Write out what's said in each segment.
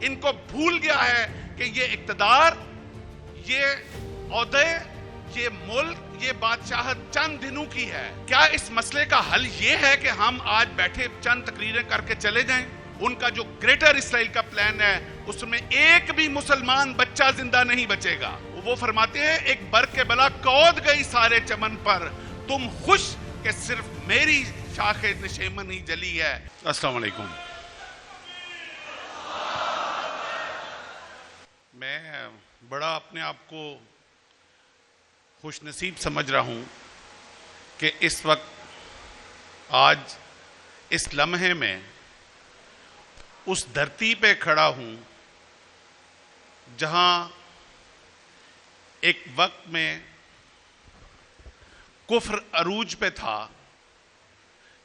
इनको भूल गया है कि ये इक्तदार, ये ओहदे, ये मुल्क, ये बादशाहत चंद दिनों की है। क्या इस मसले का हल ये है कि हम आज बैठे चंद तकरीरें करके चले जाएं? उनका जो ग्रेटर इसराइल का प्लान है उसमें एक भी मुसलमान बच्चा जिंदा नहीं बचेगा। वो फरमाते हैं, एक बर के बला कौद गई सारे चमन पर, तुम खुश कि सिर्फ मेरी शाखे नशेमन ही जली है। अस्सलाम वालेकुम। मैं बड़ा अपने आप को खुशनसीब समझ रहा हूं कि इस वक्त आज इस लम्हे में उस धरती पे खड़ा हूं जहां एक वक्त में कुफ्र अरूज पे था,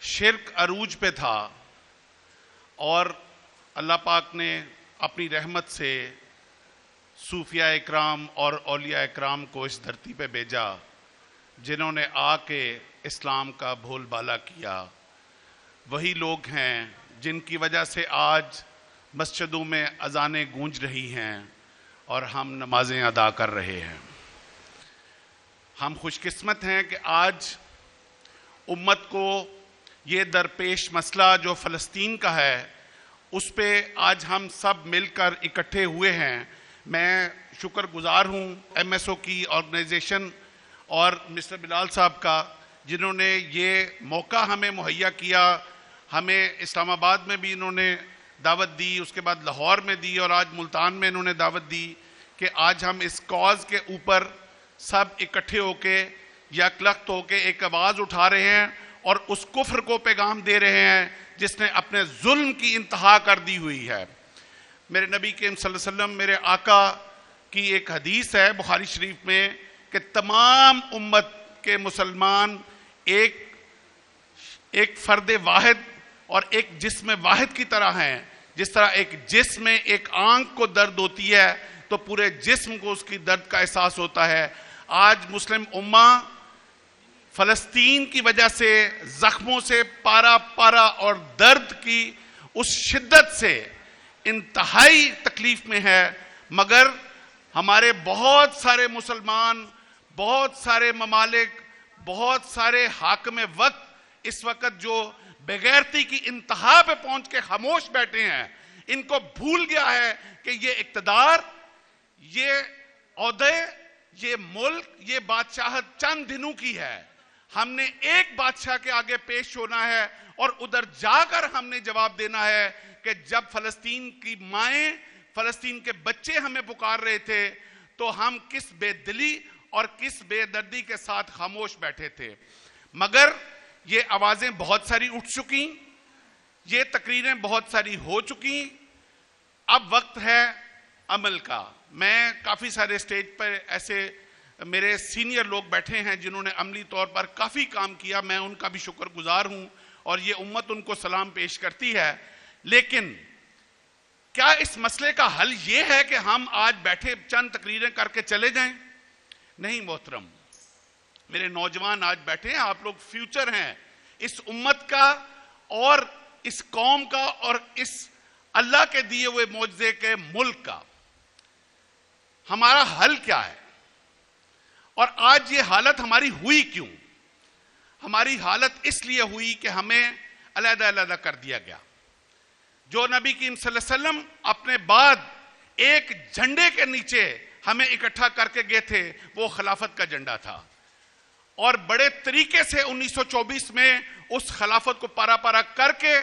शिर्क अरूज पे था, और अल्लाह पाक ने अपनी रहमत से सूफिया इकराम और औलिया इकराम को इस धरती पे भेजा जिन्होंने आके इस्लाम का बोलबाला किया। वही लोग हैं जिनकी वजह से आज मस्जिदों में अजानें गूंज रही हैं और हम नमाजें अदा कर रहे हैं। हम खुशकिस्मत हैं कि आज उम्मत को ये दरपेश मसला जो फ़लस्तीन का है उस पे आज हम सब मिलकर इकट्ठे हुए हैं। मैं शुक्रगुजार हूँ MSO की ऑर्गेनाइजेशन और मिस्टर बिलाल साहब का, जिन्होंने ये मौका हमें मुहैया किया। हमें इस्लामाबाद में भी इन्होंने दावत दी, उसके बाद लाहौर में दी और आज मुल्तान में इन्होंने दावत दी कि आज हम इस कॉज के ऊपर सब इकट्ठे होके यकलख्त होके एक आवाज़ उठा रहे हैं और उस कुफ्र को पैगाम दे रहे हैं जिसने अपने जुल्म की इंतहा कर दी हुई है। मेरे नबी करीम सल्लल्लाहु अलैहि वसल्लम, मेरे आका की एक हदीस है बुखारी शरीफ में कि तमाम उम्मत के मुसलमान एक फ़र्द वाहिद और एक जिस्म वाहिद की तरह हैं। जिस तरह एक जिस्म में एक आंख को दर्द होती है तो पूरे जिस्म को उसकी दर्द का एहसास होता है। आज मुस्लिम उम्मा फ़लस्तीन की वजह से जख्मों से पारा पारा और दर्द की उस शिद्दत से इंतहाई तकलीफ में है, मगर हमारे बहुत सारे मुसलमान, बहुत सारे ममालिक, बहुत सारे हाकिम वक्त इस वक्त जो बेगैरती की इंतहा पे पहुंच के खामोश बैठे हैं, इनको भूल गया है कि ये इक्तदार, ये ओहदे, ये मुल्क, ये बादशाहत चंद दिनों की है। हमने एक बादशाह के आगे पेश होना है और उधर जाकर हमने जवाब देना है कि जब फ़लस्तीन की माएं, फ़लस्तीन के बच्चे हमें पुकार रहे थे तो हम किस बेदिली और किस बेदर्दी के साथ खामोश बैठे थे। मगर ये आवाज़ें बहुत सारी उठ चुकी, ये तकरीरें बहुत सारी हो चुकी, अब वक्त है अमल का। मैं काफ़ी सारे स्टेज पर ऐसे मेरे सीनियर लोग बैठे हैं जिन्होंने अमली तौर पर काफ़ी काम किया, मैं उनका भी शुक्रगुजार हूँ और ये उम्मत उनको सलाम पेश करती है। लेकिन क्या इस मसले का हल ये है कि हम आज बैठे चंद तकरीरें करके चले जाएं? नहीं मोहतरम, मेरे नौजवान आज बैठे हैं, आप लोग फ्यूचर हैं इस उम्मत का और इस कौम का और इस अल्लाह के दिए हुए मौजज़े के मुल्क का। हमारा हल क्या है और आज ये हालत हमारी हुई क्यों? हमारी हालत इसलिए हुई कि हमें अलग-अलग कर दिया गया। जो नबी करीम सल्लल्लाहु अलैहि वसल्लम अपने बाद एक झंडे के नीचे हमें इकट्ठा करके गए थे, वो खिलाफत का झंडा था और बड़े तरीके से 1924 में उस खिलाफत को पारा पारा करके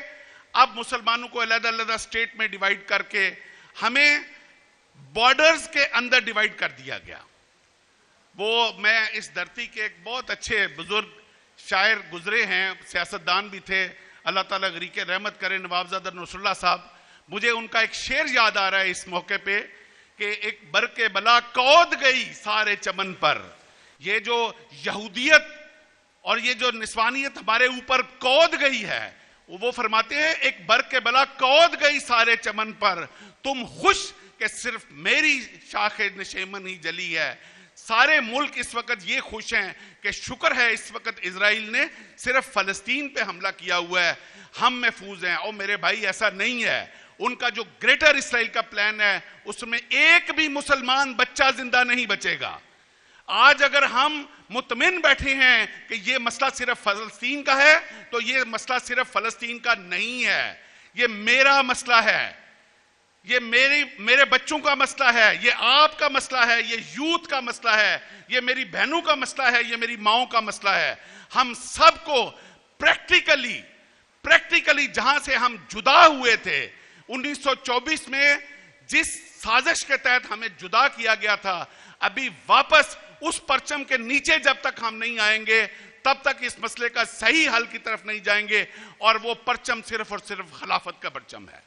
अब मुसलमानों को अलग-अलग स्टेट में डिवाइड करके हमें बॉर्डर्स के अंदर डिवाइड कर दिया गया। वो मैं इस धरती के एक बहुत अच्छे बुजुर्ग शायर गुजरे हैं, सियासतदान भी थे, अल्लाह ताला गरीके रहमत करे, नवाबजादा नसरुल्लाह साहब। मुझे उनका एक शेर याद आ रहा है इस मौके पे कि एक बर के बला कौद गई सारे चमन पर। ये जो यहूदियत और ये जो निस्वानियत हमारे ऊपर कौद गई है, वो फरमाते हैं एक बर के बला कौद गई सारे चमन पर, तुम खुश कि सिर्फ मेरी शाखे नशेमन ही जली है। सारे मुल्क इस वक्त ये खुश हैं कि शुक्र है इस वक्त इजराइल ने सिर्फ फलस्तीन पे हमला किया हुआ है, हम महफूज हैं। और मेरे भाई ऐसा नहीं है, उनका जो ग्रेटर इसराइल का प्लान है उसमें एक भी मुसलमान बच्चा जिंदा नहीं बचेगा। आज अगर हम मुतमिन बैठे हैं कि ये मसला सिर्फ फलस्तीन का है, तो ये मसला सिर्फ फलस्तीन का नहीं है, ये मेरा मसला है, ये मेरे बच्चों का मसला है, ये आपका मसला है, ये यूथ का मसला है, ये मेरी बहनों का मसला है, ये मेरी माओं का मसला है। हम सबको प्रैक्टिकली जहां से हम जुदा हुए थे 1924 में, जिस साजिश के तहत हमें जुदा किया गया था, अभी वापस उस परचम के नीचे जब तक हम नहीं आएंगे तब तक इस मसले का सही हल की तरफ नहीं जाएंगे, और वो परचम सिर्फ और सिर्फ खिलाफत का परचम है।